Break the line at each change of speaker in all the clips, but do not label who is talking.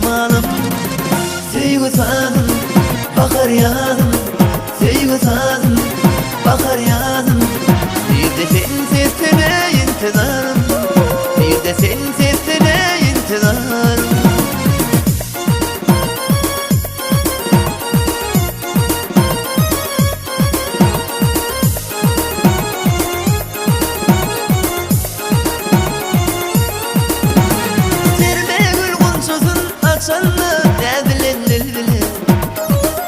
cemalım. Sevgi sazım, bakar yazım. Sevgi sazım, bakar yazım. Bir de sen sesine intizarım. Bir de sen sesine intizarım. Açanlı devlen lilbili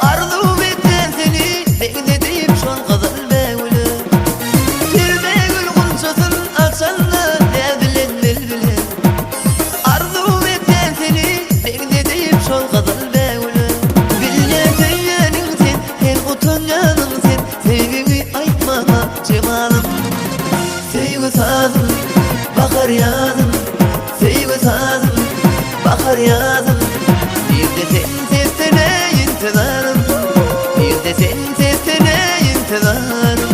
arzu bitten seni bekledim şol kadar böyle. Sirme gül kunçasın açanlı devlen lilbili arzu bitten seni bekledim şol kadar böyle. Bilmesen yanın sen, her utanyanın sen, sevgimi aytmama cemalım. Sevgi sazım, bakar yazım. Sevgi sazım, bakar yazım. Bir de sen sesine intizarım. Bir de sen sesine intizarım.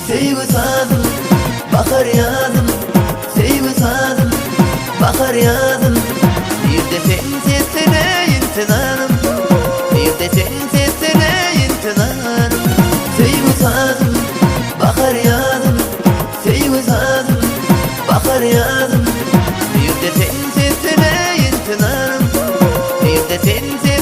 Sevgi sazım, bakar yazım. Sevgi sazım, bakar yazım. Bir de sen sesine intizarım. Bir de sen sesine intizarım. Sevgi sazım, bakar yazım. Sevgi sazım, bakar yazım. Bir de sen sesine intizarım. Bir de sen sesine